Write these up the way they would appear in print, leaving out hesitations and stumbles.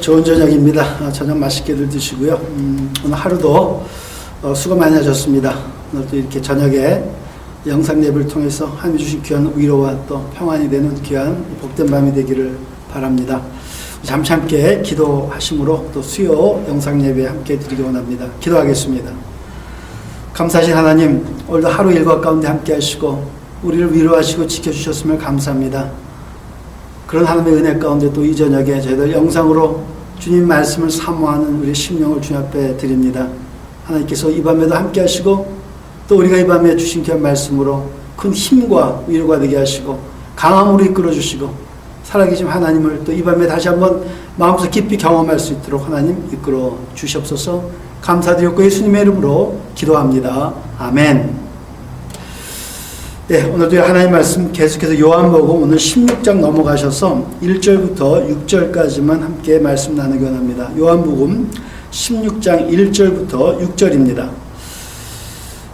좋은 저녁입니다. 저녁 맛있게들 드시고요. 오늘 하루도 수고 많이 하셨습니다. 오늘도 이렇게 저녁에 영상 예배를 통해서 하나님 주신 귀한 위로와 또 평안이 되는 귀한 복된 밤이 되기를 바랍니다. 잠시 함께 기도하심으로 또 수요 영상 예배 함께 드리기 원합니다. 기도하겠습니다. 감사하신 하나님, 오늘도 하루 일과 가운데 함께 하시고 우리를 위로하시고 지켜주셨음을 감사합니다. 그런 하나님의 은혜 가운데 또 이 저녁에 저희들 영상으로 주님 말씀을 사모하는 우리 심령을 주님 앞에 드립니다. 하나님께서 이 밤에도 함께 하시고 또 우리가 이 밤에 주신 귀한 말씀으로 큰 힘과 위로가 되게 하시고 강함으로 이끌어 주시고 살아계신 하나님을 또 이 밤에 다시 한번 마음속 깊이 경험할 수 있도록 하나님 이끌어 주시옵소서. 감사드렸고 예수님의 이름으로 기도합니다. 아멘. 네, 오늘도 하나님 말씀 계속해서 요한복음 오늘 16장 넘어가셔서 1절부터 6절까지만 함께 말씀 나누기 원합니다. 요한복음 16장 1절부터 6절입니다.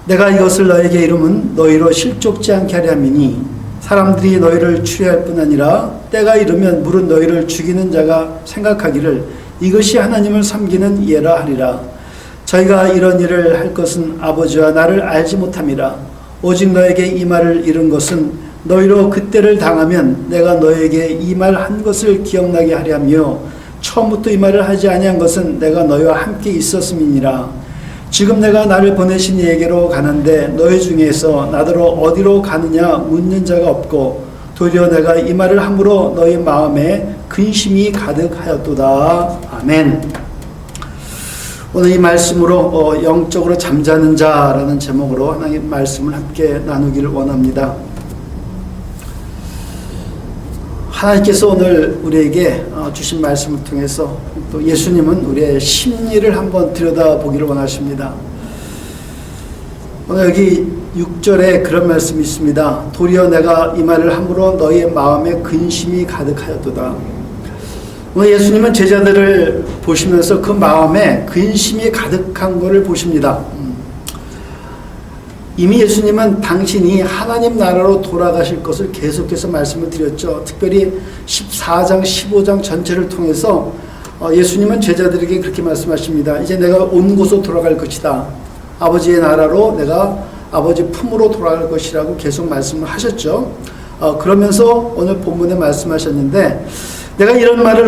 내가 이것을 너에게 이름은 너희로 실족지 않게 하려 함이니 사람들이 너희를 추리할 뿐 아니라 때가 이르면 물은 너희를 죽이는 자가 생각하기를 이것이 하나님을 섬기는 예라 하리라. 저희가 이런 일을 할 것은 아버지와 나를 알지 못함이라. 오직 너에게 이 말을 이룬 것은 너희로 그때를 당하면 내가 너에게 이 말 한 것을 기억나게 하려며 처음부터 이 말을 하지 아니한 것은 내가 너희와 함께 있었음이니라. 지금 내가 나를 보내신 이에게로 가는데 너희 중에서 나더러 어디로 가느냐 묻는 자가 없고 도리어 내가 이 말을 함으로 너희 마음에 근심이 가득하였도다. 아멘. 오늘 이 말씀으로 영적으로 잠자는 자라는 제목으로 하나님 말씀을 함께 나누기를 원합니다. 하나님께서 오늘 우리에게 주신 말씀을 통해서 또 예수님은 우리의 심리를 한번 들여다보기를 원하십니다. 오늘 여기 6절에 그런 말씀이 있습니다. 도리어 내가 이 말을 함으로 너희의 마음에 근심이 가득하였도다. 오늘 예수님은 제자들을 보시면서 그 마음에 근심이 가득한 것을 보십니다. 이미 예수님은 당신이 하나님 나라로 돌아가실 것을 계속해서 말씀을 드렸죠. 특별히 14장, 15장 전체를 통해서 예수님은 제자들에게 그렇게 말씀하십니다. 이제 내가 온 곳으로 돌아갈 것이다. 아버지의 나라로 내가 아버지 품으로 돌아갈 것이라고 계속 말씀을 하셨죠. 그러면서 오늘 본문에 말씀하셨는데 내가 이런 말을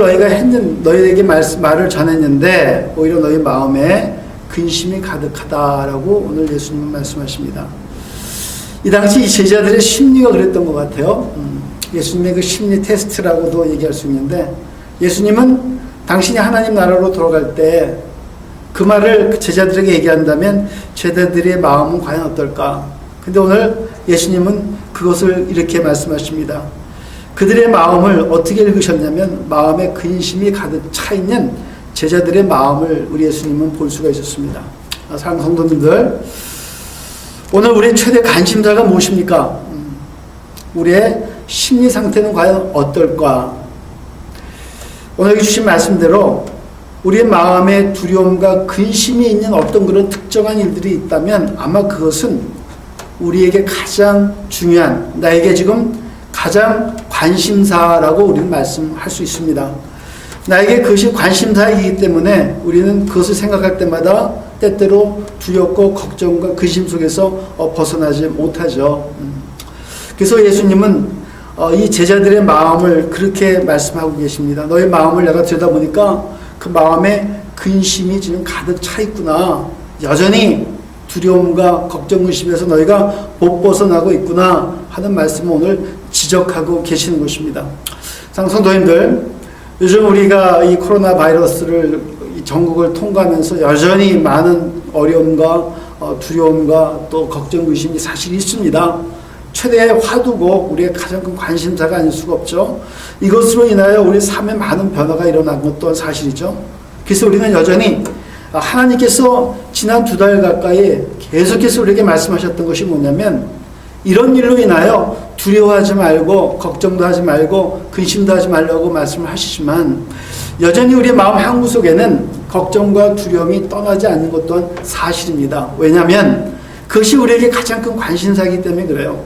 너희에게 말을 전했는데 오히려 너희 마음에 근심이 가득하다라고 오늘 예수님은 말씀하십니다. 이 당시 제자들의 심리가 그랬던 것 같아요. 예수님의 그 심리 테스트라고도 얘기할 수 있는데 예수님은 당신이 하나님 나라로 돌아갈 때 그 말을 제자들에게 얘기한다면 제자들의 마음은 과연 어떨까? 근데 오늘 예수님은 그것을 이렇게 말씀하십니다. 그들의 마음을 어떻게 읽으셨냐면 마음에 근심이 가득 차 있는 제자들의 마음을 우리 예수님은 볼 수가 있었습니다. 사랑하는 성도님들, 오늘 우리의 최대 관심사가 무엇입니까? 우리의 심리 상태는 과연 어떨까? 오늘 여기 주신 말씀대로 우리의 마음에 두려움과 근심이 있는 어떤 그런 특정한 일들이 있다면 아마 그것은 우리에게 가장 중요한, 나에게 지금 가장 관심사라고 우리는 말씀할 수 있습니다. 나에게 그것이 관심사이기 때문에 우리는 그것을 생각할 때마다 때때로 두렵고 걱정과 근심 속에서 벗어나지 못하죠. 그래서 예수님은 이 제자들의 마음을 그렇게 말씀하고 계십니다. 너의 마음을 내가 들여다보니까 그 마음에 근심이 지금 가득 차 있구나. 여전히 두려움과 걱정, 근심에서 너희가 못 벗어나고 있구나 하는 말씀을 오늘 지적하고 계시는 것입니다. 성도님들, 요즘 우리가 이 코로나 바이러스를 전국을 통과하면서 여전히 많은 어려움과 두려움과 또 걱정, 의심이 사실 있습니다. 최대의 화두고 우리의 가장 큰 관심사가 아닐 수가 없죠. 이것으로 인하여 우리 삶에 많은 변화가 일어난 것 또한 사실이죠. 그래서 우리는 여전히 하나님께서 지난 2달 가까이 계속해서 우리에게 말씀하셨던 것이 뭐냐면 이런 일로 인하여 두려워하지 말고 걱정도 하지 말고 근심도 하지 말라고 말씀을 하시지만 여전히 우리의 마음 한구석에는 걱정과 두려움이 떠나지 않는 것 또한 사실입니다. 왜냐하면 그것이 우리에게 가장 큰 관심사이기 때문에 그래요.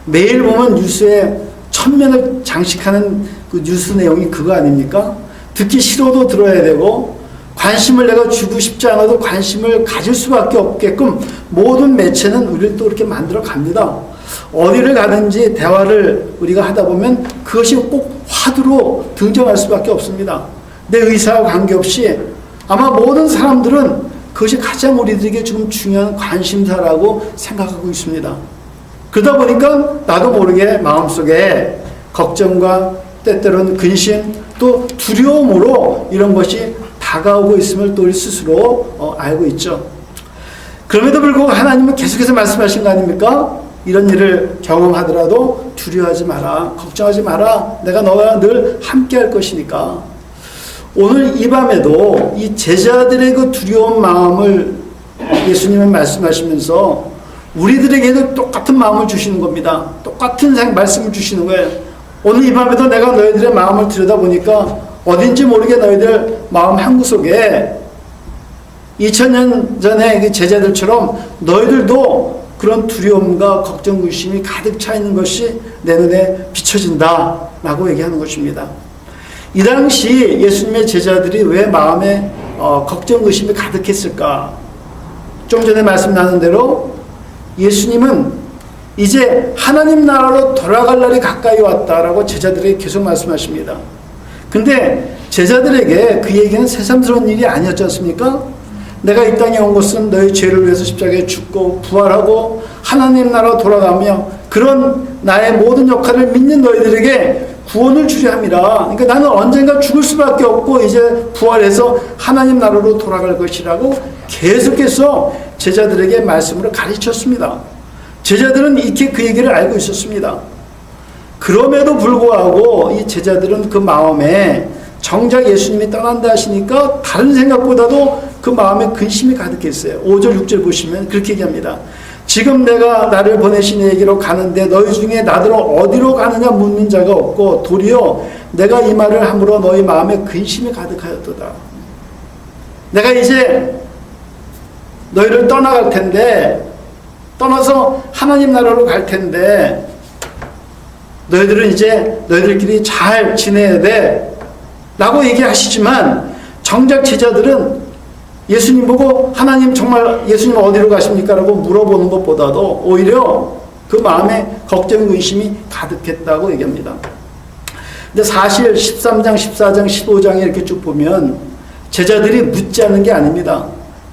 매일 보면 뉴스에 천면을 장식하는 그 뉴스 내용이 그거 아닙니까? 듣기 싫어도 들어야 되고 관심을 내가 주고 싶지 않아도 관심을 가질 수밖에 없게끔 모든 매체는 우리를 또 이렇게 만들어 갑니다. 어디를 가든지 대화를 우리가 하다 보면 그것이 꼭 화두로 등장할 수밖에 없습니다. 내 의사와 관계없이 아마 모든 사람들은 그것이 가장 우리들에게 지금 중요한 관심사라고 생각하고 있습니다. 그러다 보니까 나도 모르게 마음속에 걱정과 때때로는 근심 또 두려움으로 이런 것이 다가오고 있음을 또 우리 스스로 알고 있죠. 그럼에도 불구하고 하나님은 계속해서 말씀하신 거 아닙니까? 이런 일을 경험하더라도 두려워하지 마라. 걱정하지 마라. 내가 너와 늘 함께 할 것이니까. 오늘 이 밤에도 이 제자들의 그 두려운 마음을 예수님은 말씀하시면서 우리들에게도 똑같은 마음을 주시는 겁니다. 똑같은 말씀을 주시는 거예요. 오늘 이 밤에도 내가 너희들의 마음을 들여다보니까 어딘지 모르게 너희들 마음 한구석에 2000년 전에 그 제자들처럼 너희들도 그런 두려움과 걱정, 의심이 가득 차 있는 것이 내 눈에 비춰진다 라고 얘기하는 것입니다. 이 당시 예수님의 제자들이 왜 마음에 걱정, 의심이 가득했을까? 좀 전에 말씀 나눈 대로 예수님은 이제 하나님 나라로 돌아갈 날이 가까이 왔다라고 제자들에게 계속 말씀하십니다. 근데 제자들에게 그 얘기는 새삼스러운 일이 아니었지 않습니까? 내가 이 땅에 온 것은 너희 죄를 위해서 십자가에 죽고 부활하고 하나님 나라로 돌아가며 그런 나의 모든 역할을 믿는 너희들에게 구원을 주려 함이라. 그러니까 나는 언젠가 죽을 수밖에 없고 이제 부활해서 하나님 나라로 돌아갈 것이라고 계속해서 제자들에게 말씀으로 가르쳤습니다. 제자들은 이렇게 그 얘기를 알고 있었습니다. 그럼에도 불구하고 이 제자들은 그 마음에 정작 예수님이 떠난다 하시니까 다른 생각보다도 그 마음에 근심이 가득했어요. 5절 6절 보시면 그렇게 얘기합니다. 지금 내가 나를 보내신 이에게로 가는데 너희 중에 나더러 어디로 가느냐 묻는 자가 없고 도리어 내가 이 말을 함으로 너희 마음에 근심이 가득하였도다. 내가 이제 너희를 떠나갈 텐데 떠나서 하나님 나라로 갈 텐데 너희들은 이제 너희들끼리 잘 지내야 돼 라고 얘기하시지만 정작 제자들은 예수님 보고 하나님 정말 예수님 어디로 가십니까? 라고 물어보는 것보다도 오히려 그 마음에 걱정, 의심이 가득했다고 얘기합니다. 근데 사실 13장, 14장, 15장에 이렇게 쭉 보면 제자들이 묻지 않은 게 아닙니다.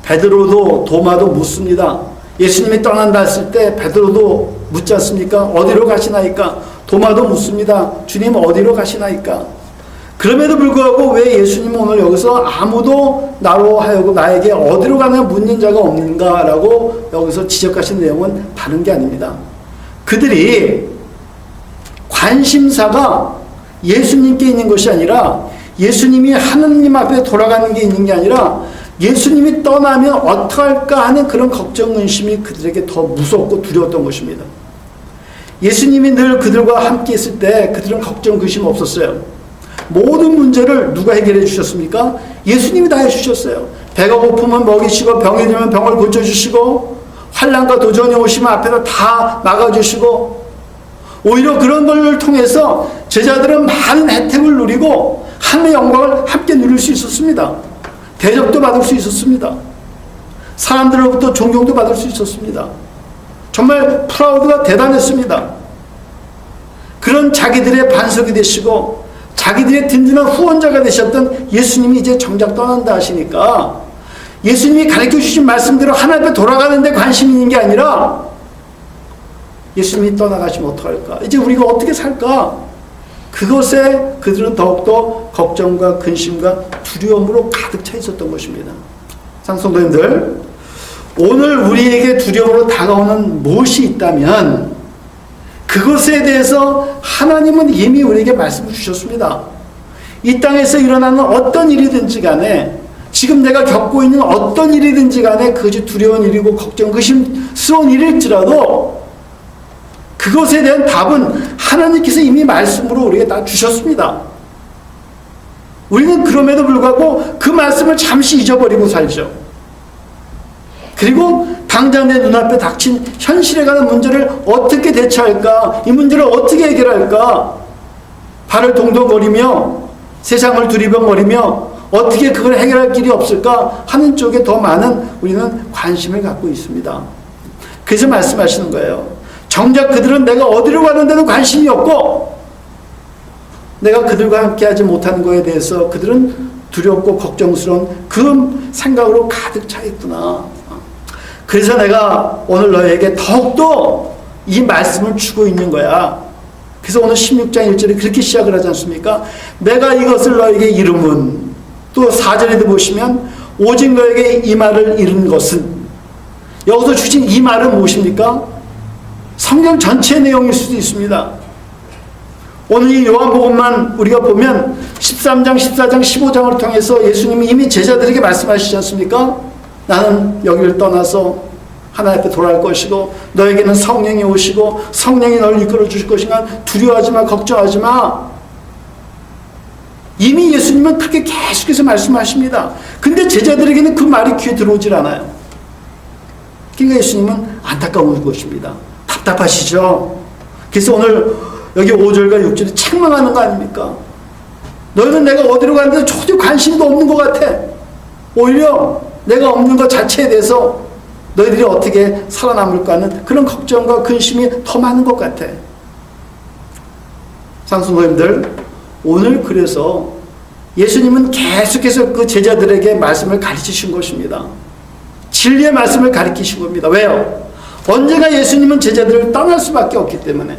베드로도 도마도 묻습니다. 예수님이 떠난다 했을 때 베드로도 묻지 않습니까? 어디로 가시나이까? 도마도 묻습니다. 주님 어디로 가시나이까? 그럼에도 불구하고 왜 예수님은 오늘 여기서 아무도 나로 하여금 나에게 어디로 가나 묻는 자가 없는가라고 여기서 지적하신 내용은 다른 게 아닙니다. 그들이 관심사가 예수님께 있는 것이 아니라 예수님이 하느님 앞에 돌아가는 게 있는 게 아니라 예수님이 떠나면 어떡할까 하는 그런 걱정, 근심이 그들에게 더 무섭고 두려웠던 것입니다. 예수님이 늘 그들과 함께 있을 때 그들은 걱정, 근심 없었어요. 모든 문제를 누가 해결해 주셨습니까? 예수님이 다 해주셨어요. 배가 고프면 먹이시고 병이 들면 병을 고쳐주시고 환난과 도전이 오시면 앞에서 다 막아주시고 오히려 그런 걸 통해서 제자들은 많은 혜택을 누리고 하나님의 영광을 함께 누릴 수 있었습니다. 대접도 받을 수 있었습니다. 사람들로부터 존경도 받을 수 있었습니다. 정말 프라우드가 대단했습니다. 그런 자기들의 반석이 되시고 자기들의 든든한 후원자가 되셨던 예수님이 이제 정작 떠난다 하시니까 예수님이 가르쳐 주신 말씀대로 하나님 앞에 돌아가는데 관심이 있는 게 아니라 예수님이 떠나가시면 어떡할까? 이제 우리가 어떻게 살까? 그것에 그들은 더욱더 걱정과 근심과 두려움으로 가득 차 있었던 것입니다. 상성도님들, 오늘 우리에게 두려움으로 다가오는 무엇이 있다면 그것에 대해서 하나님은 이미 우리에게 말씀을 주셨습니다. 이 땅에서 일어나는 어떤 일이든지 간에 지금 내가 겪고 있는 어떤 일이든지 간에 그것이 두려운 일이고 걱정, 의심스러운 일일지라도 그것에 대한 답은 하나님께서 이미 말씀으로 우리에게 다 주셨습니다. 우리는 그럼에도 불구하고 그 말씀을 잠시 잊어버리고 살죠. 그리고 당장 내 눈앞에 닥친 현실에 관한 문제를 어떻게 대처할까? 이 문제를 어떻게 해결할까? 발을 동동거리며 세상을 두리번거리며 어떻게 그걸 해결할 길이 없을까 하는 쪽에 더 많은 우리는 관심을 갖고 있습니다. 그래서 말씀하시는 거예요. 정작 그들은 내가 어디로 가는데도 관심이 없고 내가 그들과 함께하지 못하는 것에 대해서 그들은 두렵고 걱정스러운 그 생각으로 가득 차 있구나. 그래서 내가 오늘 너에게 더욱더 이 말씀을 주고 있는 거야. 그래서 오늘 16장 1절에 그렇게 시작을 하지 않습니까? 내가 이것을 너에게 이름은, 또 4절에도 보시면 오직 너에게 이 말을 이룬 것은, 여기서 주신 이 말은 무엇입니까? 성경 전체 내용일 수도 있습니다. 오늘 이 요한복음만 우리가 보면 13장, 14장, 15장을 통해서 예수님이 이미 제자들에게 말씀하시지 않습니까? 나는 여기를 떠나서 하나님 앞에 돌아갈 것이고 너에게는 성령이 오시고 성령이 너를 이끌어 주실 것이니까 두려워하지 마, 걱정하지 마. 이미 예수님은 그렇게 계속해서 말씀하십니다. 근데 제자들에게는 그 말이 귀에 들어오질 않아요. 그러니까 예수님은 안타까운 것입니다. 답답하시죠? 그래서 오늘 여기 5절과 6절이 책망하는 거 아닙니까? 너희는 내가 어디로 가는데 전혀 관심도 없는 것 같아. 오히려 내가 없는 것 자체에 대해서 너희들이 어떻게 살아남을까 하는 그런 걱정과 근심이 더 많은 것 같아. 상승모님들, 오늘 그래서 예수님은 계속해서 그 제자들에게 말씀을 가르치신 것입니다. 진리의 말씀을 가르치신 겁니다. 왜요? 언제가 예수님은 제자들을 떠날 수밖에 없기 때문에,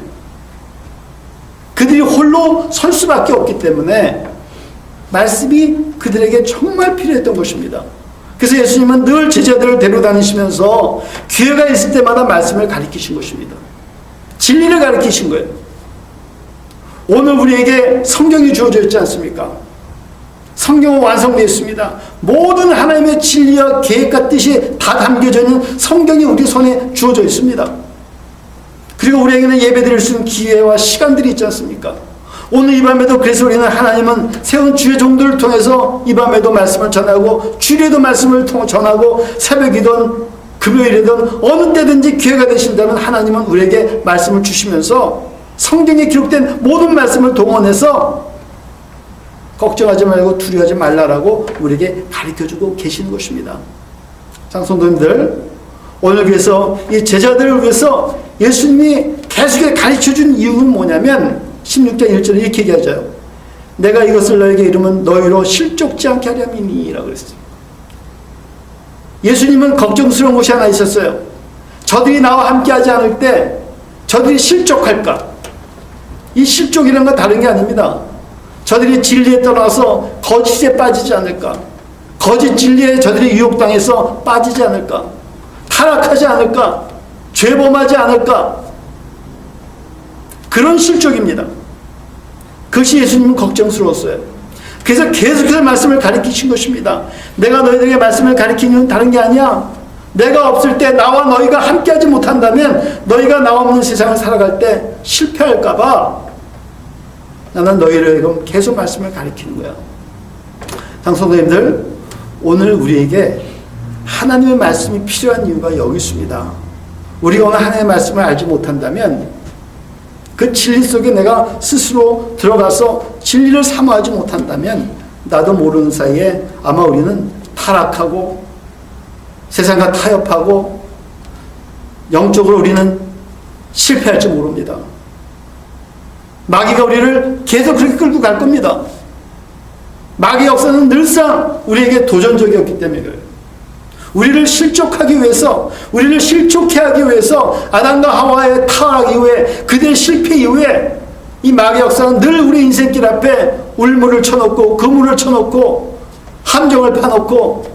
그들이 홀로 설 수밖에 없기 때문에 말씀이 그들에게 정말 필요했던 것입니다. 그래서 예수님은 늘 제자들을 데려다니시면서 기회가 있을 때마다 말씀을 가르치신 것입니다. 진리를 가르치신 거예요. 오늘 우리에게 성경이 주어져 있지 않습니까? 성경은 완성되어 있습니다. 모든 하나님의 진리와 계획과 뜻이 다 담겨져 있는 성경이 우리 손에 주어져 있습니다. 그리고 우리에게는 예배드릴 수 있는 기회와 시간들이 있지 않습니까? 오늘 이 밤에도 그래서 우리는 하나님은 세운 주의 종들을 통해서 이 밤에도 말씀을 전하고 주일에도 말씀을 전하고 새벽이든 금요일이든 어느 때든지 기회가 되신다면 하나님은 우리에게 말씀을 주시면서 성경에 기록된 모든 말씀을 동원해서 걱정하지 말고 두려워하지 말라라고 우리에게 가르쳐주고 계시는 것입니다. 장성도님들, 오늘 그래서 이 제자들을 위해서 예수님이 계속 가르쳐준 이유는 뭐냐면 16장 1절에 이렇게 얘기하죠. 내가 이것을 너에게 이루면 너희로 실족지 않게 하려니라 그랬어요. 예수님은 걱정스러운 것이 하나 있었어요. 저들이 나와 함께하지 않을 때 저들이 실족할까? 이 실족이라는 건 다른 게 아닙니다. 저들이 진리에 떠나서 거짓에 빠지지 않을까? 거짓 진리에 저들이 유혹당해서 빠지지 않을까? 타락하지 않을까? 죄범하지 않을까? 그런 실족입니다. 그것이 예수님은 걱정스러웠어요. 그래서 계속해서 말씀을 가르치신 것입니다. 내가 너희들에게 말씀을 가르치는 건 다른 게 아니야. 내가 없을 때 나와 너희가 함께하지 못한다면 너희가 나 없는 세상을 살아갈 때 실패할까 봐 나는 너희를 계속 말씀을 가르치는 거야. 장성도님들, 오늘 우리에게 하나님의 말씀이 필요한 이유가 여기 있습니다. 우리가 오늘 하나님의 말씀을 알지 못한다면 그 진리 속에 내가 스스로 들어가서 진리를 사모하지 못한다면 나도 모르는 사이에 아마 우리는 타락하고 세상과 타협하고 영적으로 우리는 실패할지 모릅니다. 마귀가 우리를 계속 그렇게 끌고 갈 겁니다. 마귀의 역사는 늘상 우리에게 도전적이었기 때문에 그래요. 우리를 실족하기 위해서, 우리를 실족해 하기 위해서 아담과 하와의 타락 이후에, 그들의 실패 이후에 이 마귀의 역사는 늘 우리 인생길 앞에 울물을 쳐놓고 그물을 쳐놓고 함정을 파놓고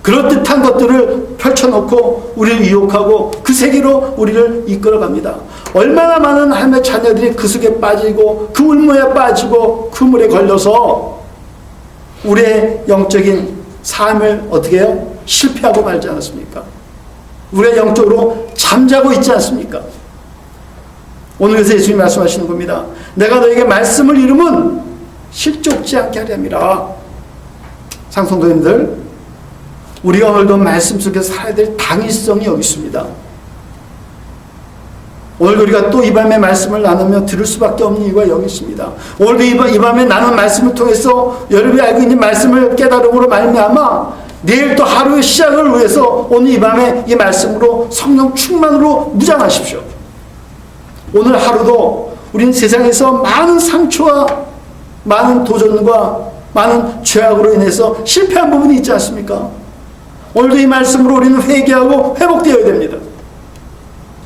그럴듯한 것들을 펼쳐놓고 우리를 유혹하고 그 세계로 우리를 이끌어갑니다. 얼마나 많은 하나님의 자녀들이 그 속에 빠지고 그 울무에 빠지고 그 물에 걸려서 우리의 영적인 삶을 어떻게 해요? 실패하고 말지 않았습니까? 우리가 영적으로 잠자고 있지 않습니까? 오늘 그래서 예수님이 말씀하시는 겁니다. 내가 너에게 말씀을 이루면 실족지 않게 하렵니다. 상성도님들, 우리가 오늘도 말씀 속에서 살아야 될 당위성이 여기 있습니다. 오늘도 우리가 또 이 밤에 말씀을 나누며 들을 수밖에 없는 이유가 여기 있습니다. 오늘도 이 밤에 나눈 말씀을 통해서 여러분이 알고 있는 말씀을 깨달음으로 말미암아 내일 또 하루의 시작을 위해서 오늘 이 밤에 이 말씀으로 성령 충만으로 무장하십시오. 오늘 하루도 우리는 세상에서 많은 상처와 많은 도전과 많은 죄악으로 인해서 실패한 부분이 있지 않습니까? 오늘도 이 말씀으로 우리는 회개하고 회복되어야 됩니다.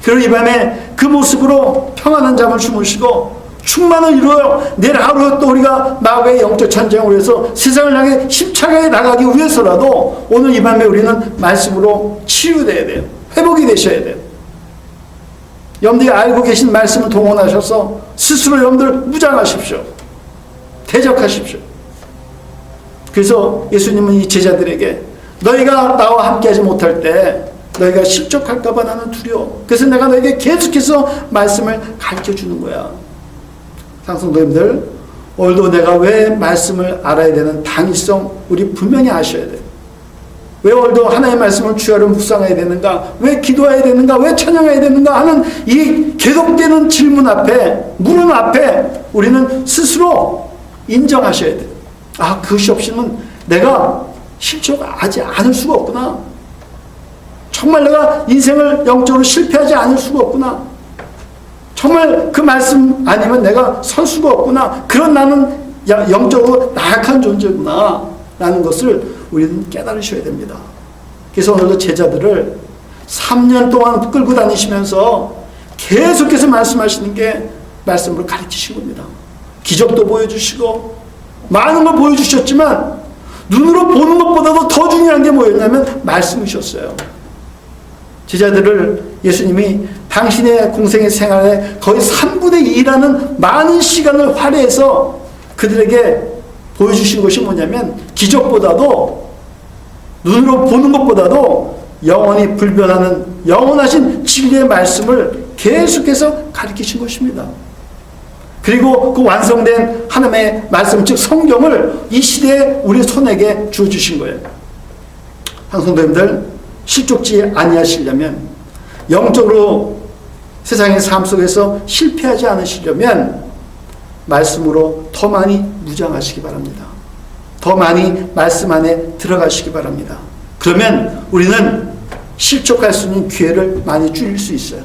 그리고 이 밤에 그 모습으로 평안한 잠을 주무시고 충만을 이루어 내일 하루 또 우리가 마귀의 영적 전쟁을 위해서 세상을 향해 힘차게 나가기 위해서라도 오늘 이 밤에 우리는 말씀으로 치유되어야 돼요. 회복이 되셔야 돼요. 여러분들이 알고 계신 말씀을 동원하셔서 스스로 여러분들 무장하십시오. 대적하십시오. 그래서 예수님은 이 제자들에게 너희가 나와 함께하지 못할 때 너희가 실족할까봐 나는 두려워. 그래서 내가 너희에게 계속해서 말씀을 가르쳐주는 거야. 상성도님들, 오늘도 내가 왜 말씀을 알아야 되는 당위성 우리 분명히 아셔야 돼요. 왜 오늘도 하나님의 말씀을 주야로 묵상해야 되는가? 왜 기도해야 되는가? 왜 찬양해야 되는가? 하는 이 계속되는 질문 앞에, 물음 앞에 우리는 스스로 인정하셔야 돼요. 아, 그것이 없이는 내가 실족하지 않을 수가 없구나. 정말 내가 인생을 영적으로 실패하지 않을 수가 없구나. 정말 그 말씀 아니면 내가 설 수가 없구나. 그런 나는 영적으로 나약한 존재구나. 라는 것을 우리는 깨달으셔야 됩니다. 그래서 오늘도 제자들을 3년 동안 끌고 다니시면서 계속해서 말씀하시는 게 말씀으로 가르치신 겁니다. 기적도 보여주시고 많은 걸 보여주셨지만 눈으로 보는 것보다도 더 중요한 게 뭐였냐면 말씀이셨어요. 제자들을 예수님이 당신의 공생의 생활에 거의 3분의 2라는 많은 시간을 할애해서 그들에게 보여주신 것이 뭐냐면 기적보다도 눈으로 보는 것보다도 영원히 불변하는 영원하신 진리의 말씀을 계속해서 가르치신 것입니다. 그리고 그 완성된 하나님의 말씀 즉 성경을 이 시대에 우리 손에게 주어주신 거예요. 성도님들, 실족지 아니하시려면 영적으로 세상의 삶 속에서 실패하지 않으시려면 말씀으로 더 많이 무장하시기 바랍니다. 더 많이 말씀 안에 들어가시기 바랍니다. 그러면 우리는 실족할 수 있는 기회를 많이 줄일 수 있어요.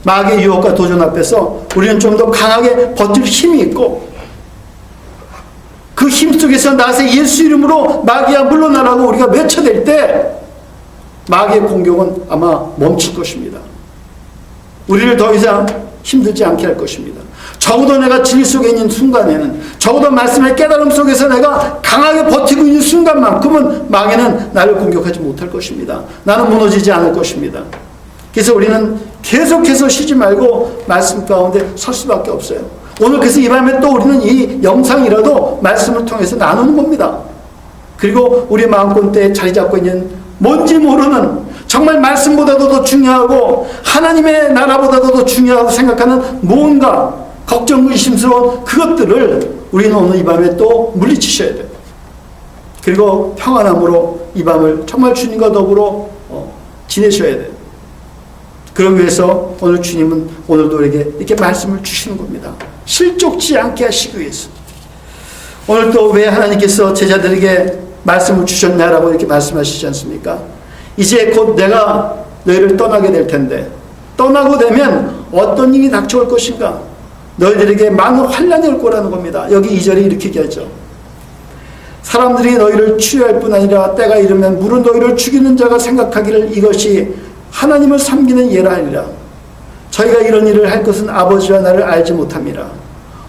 마귀의 유혹과 도전 앞에서 우리는 좀 더 강하게 버틸 힘이 있고 그 힘 속에서 나서 예수 이름으로 마귀야 물러나라고 우리가 외쳐댈 때 마귀의 공격은 아마 멈출 것입니다. 우리를 더 이상 힘들지 않게 할 것입니다. 적어도 내가 진리 속에 있는 순간에는 적어도 말씀의 깨달음 속에서 내가 강하게 버티고 있는 순간만큼은 마귀는 나를 공격하지 못할 것입니다. 나는 무너지지 않을 것입니다. 그래서 우리는 계속해서 쉬지 말고 말씀 가운데 설 수밖에 없어요. 오늘 그래서 이 밤에 또 우리는 이 영상이라도 말씀을 통해서 나누는 겁니다. 그리고 우리 마음권대에 자리 잡고 있는 뭔지 모르는 정말 말씀보다도 더 중요하고 하나님의 나라보다도 더 중요하다고 생각하는 뭔가 걱정 의심스러운 그것들을 우리는 오늘 이 밤에 또 물리치셔야 돼요. 그리고 평안함으로 이 밤을 정말 주님과 더불어 지내셔야 돼요. 그러기 위해서 오늘 주님은 오늘도 우리에게 이렇게 말씀을 주시는 겁니다. 실족지 않게 하시기 위해서. 오늘 또 왜 하나님께서 제자들에게 말씀을 주셨냐라고 이렇게 말씀하시지 않습니까? 이제 곧 내가 너희를 떠나게 될 텐데 떠나고 되면 어떤 일이 닥쳐올 것인가? 너희들에게 많은 환난이 올 거라는 겁니다. 여기 2절에 이렇게 얘기하죠. 사람들이 너희를 추유할 뿐 아니라 때가 이르면 물은 너희를 죽이는 자가 생각하기를 이것이 하나님을 섬기는 예라 하리라. 저희가 이런 일을 할 것은 아버지와 나를 알지 못함이라.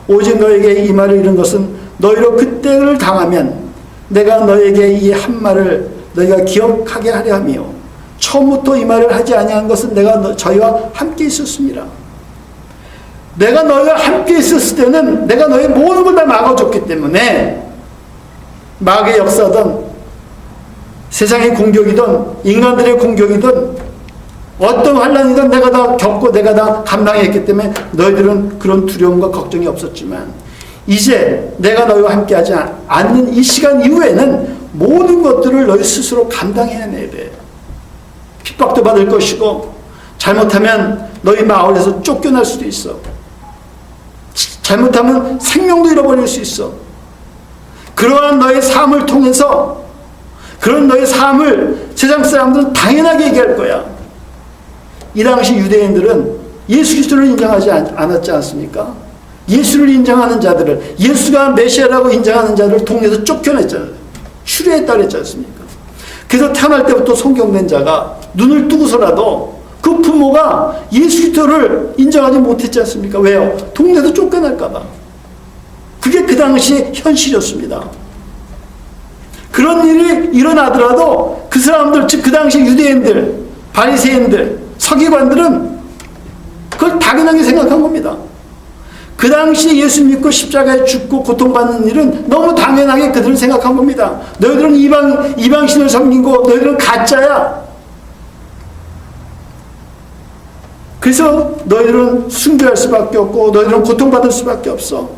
오직 너에게 이 말을 이룬 것은 너희로 그때를 당하면 내가 너에게 이 한 말을 너희가 기억하게 하려 함이요 처음부터 이 말을 하지 아니한 것은 내가 저희와 함께 있었습니다. 내가 너희와 함께 있었을 때는 내가 너희 모든 걸 다 막아줬기 때문에 마귀의 역사든 세상의 공격이든 인간들의 공격이든 어떤 환난이든 내가 다 겪고 내가 다 감당했기 때문에 너희들은 그런 두려움과 걱정이 없었지만 이제 내가 너희와 함께하지 않는 이 시간 이후에는 모든 것들을 너희 스스로 감당해내야 돼. 핍박도 받을 것이고 잘못하면 너희 마을에서 쫓겨날 수도 있어. 잘못하면 생명도 잃어버릴 수 있어. 그러한 너의 삶을 통해서 그런 너의 삶을 세상 사람들은 당연하게 얘기할 거야. 이 당시 유대인들은 예수 그리스도를 인정하지 않았지 않습니까? 예수를 인정하는 자들을, 예수가 메시아라고 인정하는 자들을 동네에서 쫓겨냈잖아요. 추리했다 그랬지 않습니까? 그래서 태어날 때부터 성경된 자가 눈을 뜨고서라도 그 부모가 예수 그리스도를 인정하지 못했지 않습니까? 왜요? 동네에서 쫓겨날까 봐. 그게 그 당시 현실이었습니다. 그런 일이 일어나더라도 그 사람들, 즉 그 당시 유대인들, 바리새인들, 서기관들은 그걸 당연하게 생각한 겁니다. 그 당시에 예수 믿고 십자가에 죽고 고통받는 일은 너무 당연하게 그들은 생각한 겁니다. 너희들은 이방신을 섬긴 거, 너희들은 가짜야. 그래서 너희들은 숭배할 수밖에 없고 너희들은 고통받을 수밖에 없어.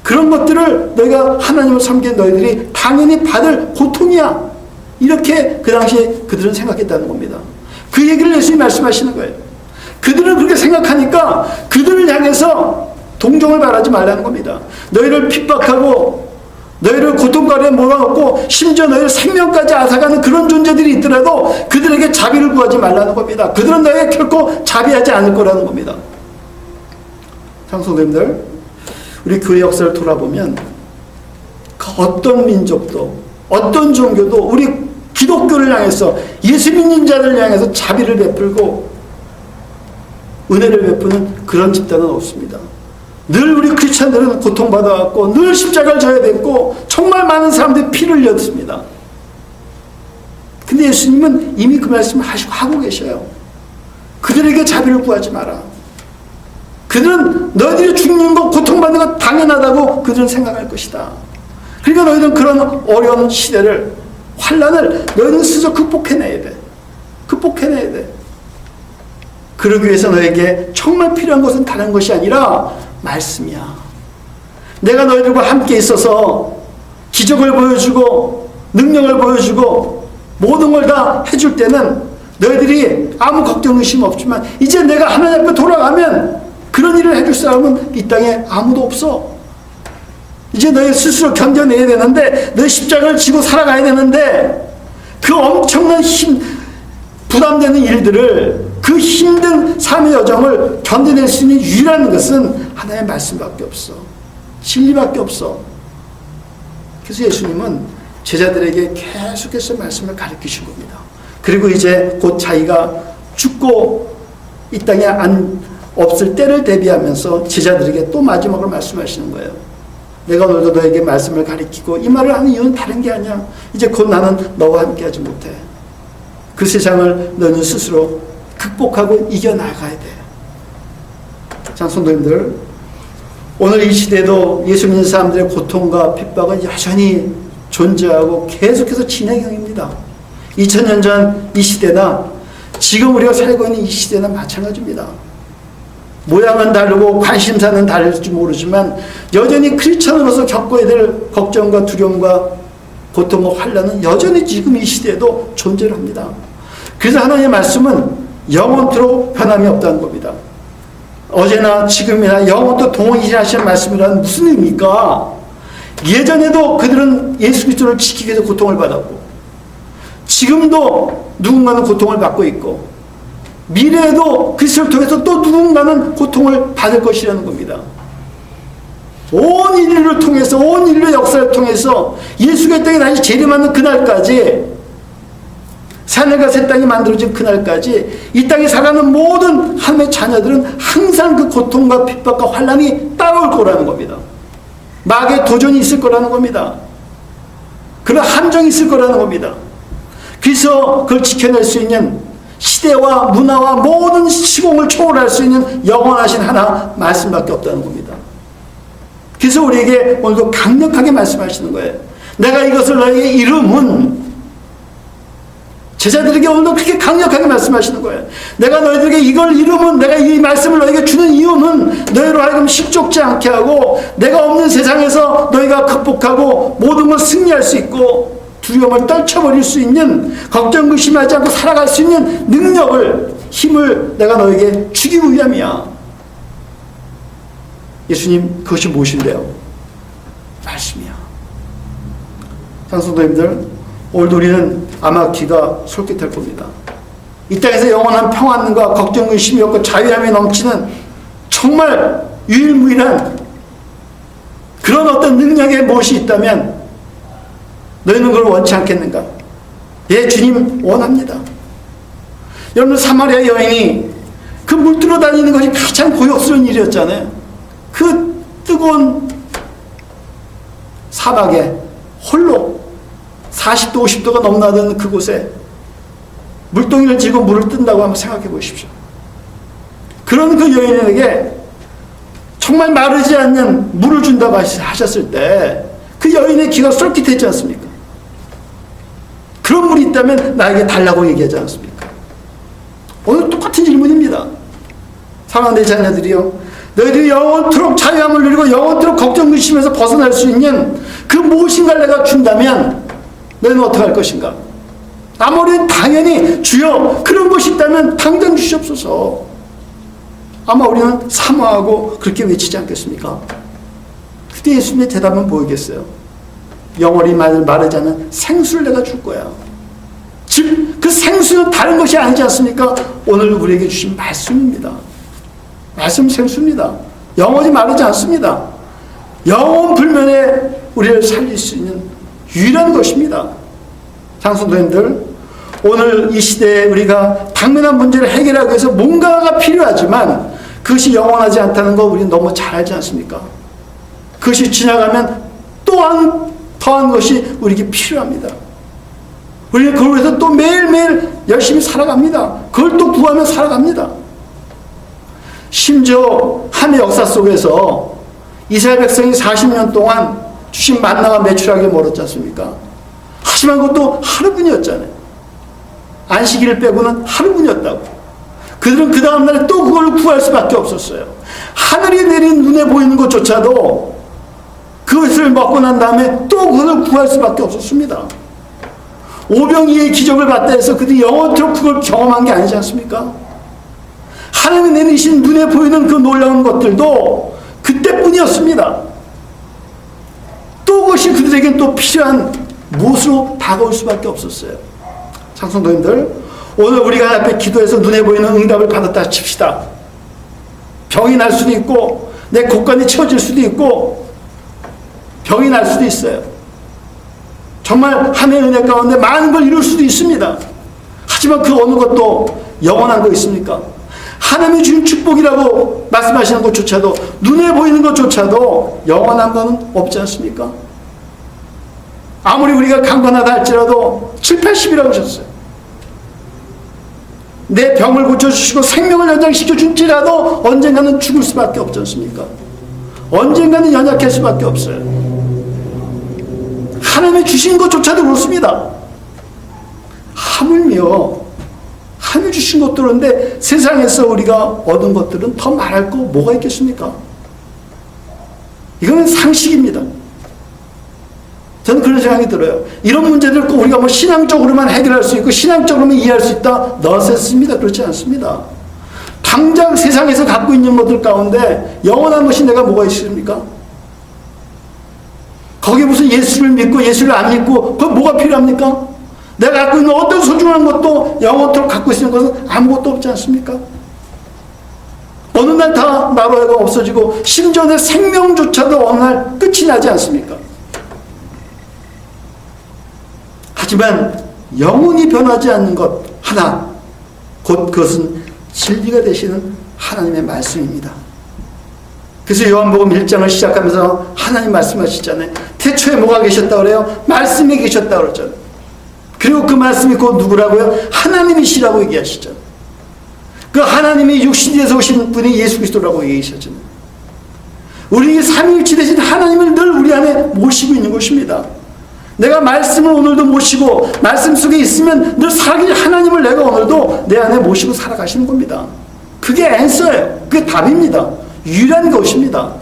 그런 것들을 너희가 하나님을 섬긴 너희들이 당연히 받을 고통이야. 이렇게 그 당시에 그들은 생각했다는 겁니다. 그 얘기를 예수님이 말씀하시는 거예요. 그들은 그렇게 생각하니까 그들을 향해서 동정을 바라지 말라는 겁니다. 너희를 핍박하고 너희를 고통가루에 몰아넣고 심지어 너희를 생명까지 앗아가는 그런 존재들이 있더라도 그들에게 자비를 구하지 말라는 겁니다. 그들은 너희에게 결코 자비하지 않을 거라는 겁니다. 장성님들, 우리 교회 역사를 돌아보면 어떤 민족도 어떤 종교도 우리 기독교를 향해서 예수 믿는 자들을 향해서 자비를 베풀고 은혜를 베푸는 그런 집단은 없습니다. 늘 우리 크리스찬들은 고통받아왔고 늘 십자가를 져야 됐고 정말 많은 사람들이 피를 흘렸습니다. 근데 예수님은 이미 그 말씀을 하고 계셔요. 그들에게 자비를 구하지 마라. 그들은 너희들이 죽는 것, 고통받는 것 당연하다고 그들은 생각할 것이다. 그러니까 너희들은 그런 어려운 시대를, 환난을 너희는 스스로 극복해내야 돼. 극복해내야 돼. 그러기 위해서 너에게 정말 필요한 것은 다른 것이 아니라 말씀이야. 내가 너희들과 함께 있어서 기적을 보여주고 능력을 보여주고 모든 걸 다 해줄 때는 너희들이 아무 걱정 의심 없지만 이제 내가 하나님 앞에 돌아가면 그런 일을 해줄 사람은 이 땅에 아무도 없어. 이제 너희 스스로 견뎌내야 되는데 너희 십자가를 지고 살아가야 되는데 그 엄청난 부담되는 일들을, 그 힘든 삶의 여정을 견뎌낼 수 있는 유일한 것은 하나님의 말씀밖에 없어. 진리밖에 없어. 그래서 예수님은 제자들에게 계속해서 말씀을 가르치신 겁니다. 그리고 이제 곧 자기가 죽고 이 땅에 없을 때를 대비하면서 제자들에게 또 마지막으로 말씀하시는 거예요. 내가 오늘도 너에게 말씀을 가르치고 이 말을 하는 이유는 다른 게 아니야. 이제 곧 나는 너와 함께 하지 못해. 그 세상을 너는 스스로 극복하고 이겨나가야 돼. 장성도님들, 오늘 이 시대도 예수 믿는 사람들의 고통과 핍박은 여전히 존재하고 계속해서 진행형입니다. 2000년 전 이 시대나 지금 우리가 살고 있는 이 시대는 마찬가지입니다. 모양은 다르고 관심사는 다를지 모르지만 여전히 크리스천으로서 겪어야 될 걱정과 두려움과 고통과 환난은 여전히 지금 이 시대에도 존재를 합니다. 그래서 하나님의 말씀은 영원토록 변함이 없다는 겁니다. 어제나 지금이나 영원토록 동일하신 말씀이라는 무슨 의미입니까? 예전에도 그들은 예수 그리스도를 지키기 위해서 고통을 받았고 지금도 누군가는 고통을 받고 있고 미래에도 그리스도를 통해서 또 누군가는 고통을 받을 것이라는 겁니다. 온 인류를 통해서, 온 인류의 역사를 통해서 예수가 이 땅에 다시 재림하는 그날까지, 하늘과 새 땅이 만들어진 그날까지 이 땅에 살아가는 모든 하나님의 자녀들은 항상 그 고통과 핍박과 환난이 따라올 거라는 겁니다. 마귀의 도전이 있을 거라는 겁니다. 그런 함정이 있을 거라는 겁니다. 그래서 그걸 지켜낼 수 있는 시대와 문화와 모든 시공을 초월할 수 있는 영원하신 하나 말씀밖에 없다는 겁니다. 그래서 우리에게 오늘도 강력하게 말씀하시는 거예요. 내가 이것을 너에게 이름은, 제자들에게 오늘도 그렇게 강력하게 말씀하시는 거예요. 내가 너희들에게 이걸 이름은, 내가 이 말씀을 너에게 주는 이유는 너희로 하여금 식족지 않게 하고 내가 없는 세상에서 너희가 극복하고 모든 걸 승리할 수 있고 두려움을 떨쳐버릴 수 있는, 걱정 의심하지 않고 살아갈 수 있는 능력을, 힘을 내가 너에게 주기 위함이야. 예수님, 그것이 무엇인데요? 말씀이야. 장성도님들, 오늘도 우리는 아마 귀가 솔깃할 겁니다. 이 땅에서 영원한 평안과 걱정 의심이 없고 자유함이 넘치는 정말 유일무이한 그런 어떤 능력의 무엇이 있다면 너희는 그걸 원치 않겠는가? 예, 주님 원합니다. 여러분, 사마리아 여인이 그 물들어 다니는 것이 가장 고역스러운 일이었잖아요. 그 뜨거운 사막에 홀로 40도 50도가 넘나드는 그곳에 물동이를 쥐고 물을 뜬다고 한번 생각해 보십시오. 그런 그 여인에게 정말 마르지 않는 물을 준다고 하셨을 때 그 여인의 귀가 쏠깃했지 않습니까? 그런 물이 있다면 나에게 달라고 얘기하지 않습니까? 오늘 똑같은 질문입니다. 사랑하는 내 자녀들이요, 너희들이 영원토록 자유함을 누리고 영원토록 걱정 의심에서 벗어날 수 있는 그 무엇인가를 내가 준다면 너희는 어떻게 할 것인가? 아무리 당연히 주여 그런 것이 있다면 당장 주시옵소서. 아마 우리는 사모하고 그렇게 외치지 않겠습니까? 그때 예수님의 대답은 뭐겠어요? 영원히 마르지 않은 생수를 내가 줄 거야. 즉 그 생수는 다른 것이 아니지 않습니까? 오늘 우리에게 주신 말씀입니다. 말씀 생수입니다. 영원히 마르지 않습니다. 영원 불면에 우리를 살릴 수 있는 유일한 것입니다. 장성도님들, 오늘 이 시대에 우리가 당면한 문제를 해결하기 위해서 뭔가가 필요하지만 그것이 영원하지 않다는 거 우리는 너무 잘 알지 않습니까? 그것이 지나가면 또한 더한 것이 우리에게 필요합니다. 우리는 그걸 위해서 또 매일매일 열심히 살아갑니다. 그걸 또 구하며 살아갑니다. 심지어 한 역사 속에서 이스라엘 백성이 40년 동안 주신 만나가 매출하게 멀었지 않습니까? 하지만 그것도 하루뿐이었잖아요. 안식일을 빼고는 하루뿐이었다고. 그들은 그 다음날에 또 그걸 구할 수밖에 없었어요. 하늘이 내린 눈에 보이는 것조차도 그것을 먹고 난 다음에 또 그걸 구할 수밖에 없었습니다. 오병이의 기적을 봤다 해서 그들이 영원토록 그걸 경험한 게 아니지 않습니까? 하나님이 내리신 눈에 보이는 그 놀라운 것들도 그때뿐이었습니다. 또 그것이 그들에겐 또 필요한 무엇으로 다가올 수밖에 없었어요. 장성도님들, 오늘 우리가 앞에 기도해서 눈에 보이는 응답을 받았다 칩시다. 병이 날 수도 있고 내 곳간이 채워질 수도 있고 병이 날 수도 있어요. 정말 하나님의 은혜 가운데 많은 걸 이룰 수도 있습니다. 하지만 그 어느 것도 영원한 거 있습니까? 하나님이 주신 축복이라고 말씀하시는 것조차도, 눈에 보이는 것조차도 영원한 거는 없지 않습니까? 아무리 우리가 강건하다 할지라도 7, 80이라고 하셨어요. 내 병을 고쳐주시고 생명을 연장시켜 줄지라도 언젠가는 죽을 수밖에 없지 않습니까? 언젠가는 연약할 수밖에 없어요. 하나님이 주신 것조차도 그렇습니다. 하물며 하나님이 주신 것들인데 세상에서 우리가 얻은 것들은 더 말할 거 뭐가 있겠습니까? 이거는 상식입니다. 저는 그런 생각이 들어요. 이런 문제들 꼭 우리가 뭐 신앙적으로만 해결할 수 있고 신앙적으로만 이해할 수 있다? 넌센스입니다. 그렇지 않습니다. 당장 세상에서 갖고 있는 것들 가운데 영원한 것이 내가 뭐가 있습니까? 거기에 무슨 예수를 믿고 예수를 안 믿고 그건 뭐가 필요합니까? 내가 갖고 있는 어떤 소중한 것도 영원토록 갖고 있는 것은 아무것도 없지 않습니까? 어느 날 다 나로 하여금 없어지고 심지어 내 생명조차도 어느 날 끝이 나지 않습니까? 하지만 영원히 변하지 않는 것 하나, 곧 그것은 진리가 되시는 하나님의 말씀입니다. 그래서 요한복음 1장을 시작하면서 하나님 말씀하시잖아요. 태초에 뭐가 계셨다고 그래요? 말씀이 계셨다고 그러잖아요. 그리고 그 말씀이 곧 누구라고요? 하나님이시라고 얘기하시잖아요. 그 하나님이 육신이 돼서 오신 분이 예수 그리스도라고 얘기하셨잖아요. 우리 삼위일체 되신 하나님을 늘 우리 안에 모시고 있는 것입니다. 내가 말씀을 오늘도 모시고 말씀 속에 있으면 늘 살아계신 하나님을 내가 오늘도 내 안에 모시고 살아가시는 겁니다. 그게 앤서예요. 그게 답입니다. 유일한 것입니다.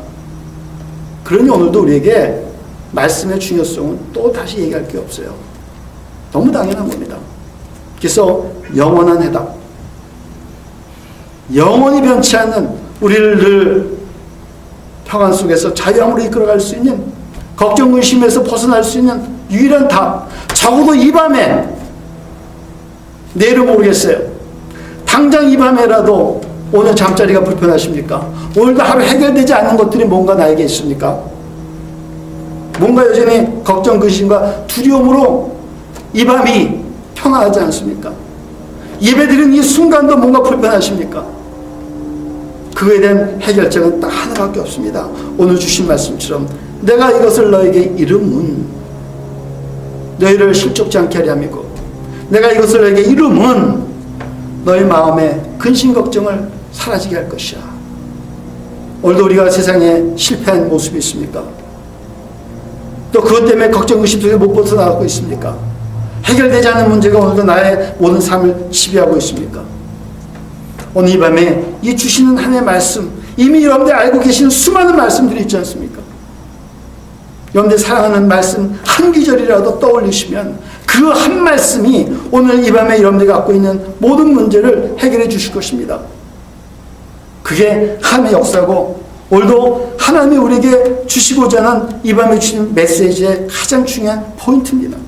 그러니 오늘도 우리에게 말씀의 중요성은 또 다시 얘기할 게 없어요. 너무 당연한 겁니다. 그래서 영원한 해답, 영원히 변치 않는 우리를 늘 평안 속에서 자유함으로 이끌어갈 수 있는, 걱정 근심에서 벗어날 수 있는 유일한 답, 적어도 이 밤에, 내일은 모르겠어요. 당장 이 밤에라도 오늘 잠자리가 불편하십니까? 오늘도 하루 해결되지 않는 것들이 뭔가 나에게 있습니까? 뭔가 여전히 걱정 근심과 두려움으로 이 밤이 평안하지 않습니까? 예배드리는 이 순간도 뭔가 불편하십니까? 그거에 대한 해결책은 딱 하나밖에 없습니다. 오늘 주신 말씀처럼 내가 이것을 너에게 이름은 너희를 실족지 않게 하려 함이고, 내가 이것을 너에게 이름은 너희 마음의 근심 걱정을 사라지게 할 것이야. 오늘도 우리가 세상에 실패한 모습이 있습니까? 또 그것 때문에 걱정 근심 속에 못 벗어나가고 있습니까? 해결되지 않는 문제가 오늘도 나의 모든 삶을 지배하고 있습니까? 오늘 이 밤에 이 주시는 하나님의 말씀, 이미 여러분들 알고 계시는 수많은 말씀들이 있지 않습니까? 여러분들 사랑하는 말씀 한 구절이라도 떠올리시면 그 한 말씀이 오늘 이 밤에 여러분들이 갖고 있는 모든 문제를 해결해 주실 것입니다. 그게 하나님의 역사고, 오늘도 하나님이 우리에게 주시고자 하는 이 밤에 주신 메시지의 가장 중요한 포인트입니다.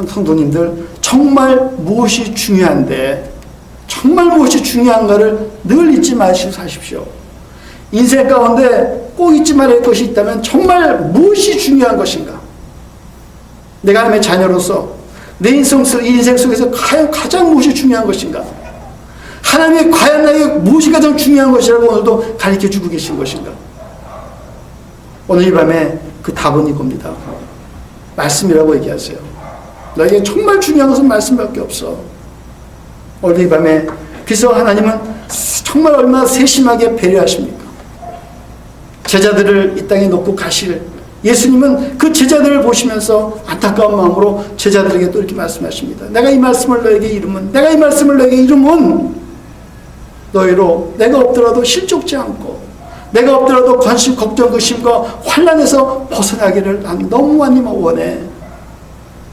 성도님들, 정말 무엇이 중요한데, 정말 무엇이 중요한가를 늘 잊지 마시고 사십시오. 인생 가운데 꼭 잊지 말아야 할 것이 있다면 정말 무엇이 중요한 것인가? 내가 하나님의 자녀로서 내 인생 속에서 과연 가장 무엇이 중요한 것인가? 하나님이 과연 나에게 무엇이 가장 중요한 것이라고 오늘도 가르쳐주고 계신 것인가? 오늘 이 밤에 그 답은 이겁니다. 말씀이라고 얘기하세요. 너에게 정말 중요한 것은 말씀밖에 없어. 오늘 이 밤에, 그래서 하나님은 정말 얼마나 세심하게 배려하십니까? 제자들을 이 땅에 놓고 가실 예수님은 그 제자들을 보시면서 안타까운 마음으로 제자들에게 또 이렇게 말씀하십니다. 내가 이 말씀을 너에게 이름은, 내가 이 말씀을 너에게 이름은 너희로 내가 없더라도 실족지 않고, 내가 없더라도 관심, 걱정, 근심과 환난에서 벗어나기를 난 너무 많이 원해.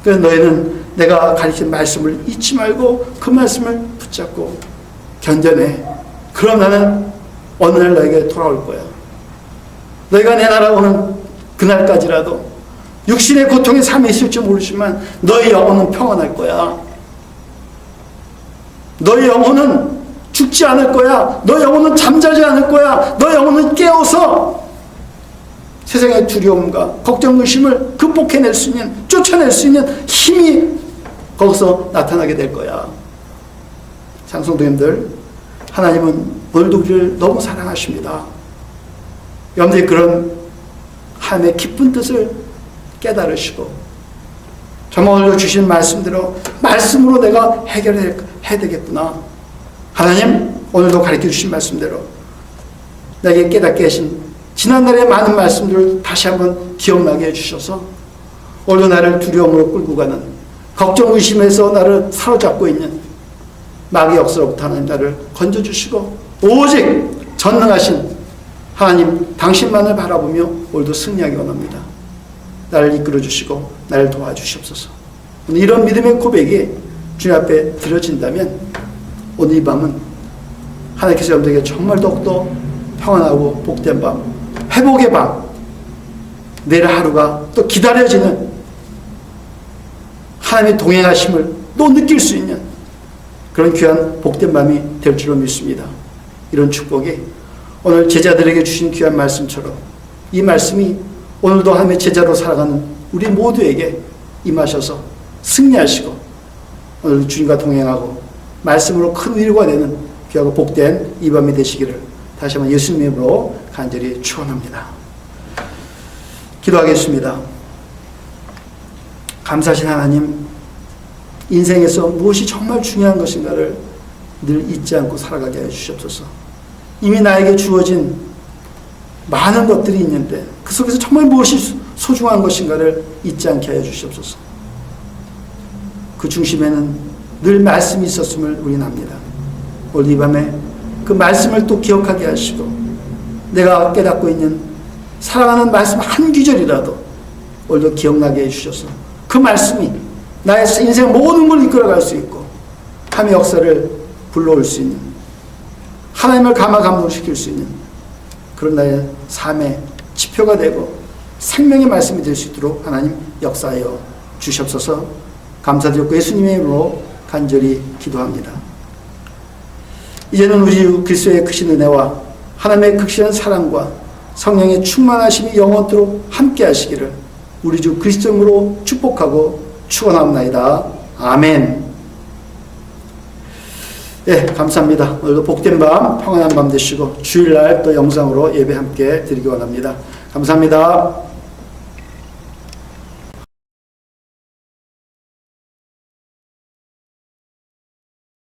그래서 너희는 내가 가르친 말씀을 잊지 말고 그 말씀을 붙잡고 견뎌내. 그럼 나는 어느 날 너에게 돌아올 거야. 너희가 내 나라 오는 그날까지라도 육신의 고통의 삶이 있을지 모르지만 너희 영혼은 평안할 거야. 너희 영혼은 죽지 않을 거야. 너희 영혼은 잠자지 않을 거야. 너희 영혼은 깨어서 세상의 두려움과 걱정, 의심을 극복해낼 수 있는, 쫓아낼 수 있는 힘이 거기서 나타나게 될 거야. 장성도님들, 하나님은 오늘도 우리를 너무 사랑하십니다. 여러분들이 그런 하나님의 기쁜 뜻을 깨달으시고, 정말 오늘도 주신 말씀대로 말씀으로 내가 해결해야 되겠구나. 하나님, 오늘도 가르쳐 주신 말씀대로 내게 깨닫게 하신 지난날의 많은 말씀들을 다시 한번 기억나게 해주셔서 오늘도 나를 두려움으로 끌고 가는, 걱정 의심에서 나를 사로잡고 있는 마귀의 역사로부터 하나님 나를 건져주시고, 오직 전능하신 하나님 당신만을 바라보며 오늘도 승리하기 원합니다. 나를 이끌어주시고 나를 도와주시옵소서. 오늘 이런 믿음의 고백이 주님 앞에 드려진다면 오늘 이 밤은 하나님께서 여러분들에게 정말 더욱더 평안하고 복된 밤, 회복의 밤, 내일 하루가 또 기다려지는 하나님의 동행하심을 또 느낄 수 있는 그런 귀한 복된 밤이 될 줄로 믿습니다. 이런 축복이 오늘 제자들에게 주신 귀한 말씀처럼 이 말씀이 오늘도 하나님의 제자로 살아가는 우리 모두에게 임하셔서 승리하시고 오늘 주님과 동행하고 말씀으로 큰 위로가 되는 귀하고 복된 이 밤이 되시기를 다시 한번 예수님의 이름으로 간절히 축원합니다. 기도하겠습니다. 감사하신 하나님, 인생에서 무엇이 정말 중요한 것인가를 늘 잊지 않고 살아가게 해주시옵소서. 이미 나에게 주어진 많은 것들이 있는데 그 속에서 정말 무엇이 소중한 것인가를 잊지 않게 해주시옵소서. 그 중심에는 늘 말씀이 있었음을 우리는 압니다. 오늘 이 밤에 그 말씀을 또 기억하게 하시고 내가 깨닫고 있는 사랑하는 말씀 한 구절이라도 오늘도 기억나게 해주셔서 그 말씀이 나의 인생 모든 걸 이끌어갈 수 있고 하나님의 역사를 불러올 수 있는, 하나님을 감화감동시킬 수 있는 그런 나의 삶의 지표가 되고 생명의 말씀이 될 수 있도록 하나님 역사하여 주시옵소서. 감사드렸고 예수님의 이름으로 간절히 기도합니다. 이제는 우리 주 그리스도의 크신 은혜와 하나님의 극심한 사랑과 성령의 충만하심이 영원토록 함께 하시기를 우리 주 그리스도 이름으로 축복하고 축원합니다. 아멘. 예, 감사합니다. 오늘도 복된 밤, 평안한 밤 되시고 주일날 또 영상으로 예배 함께 드리기 원합니다. 감사합니다.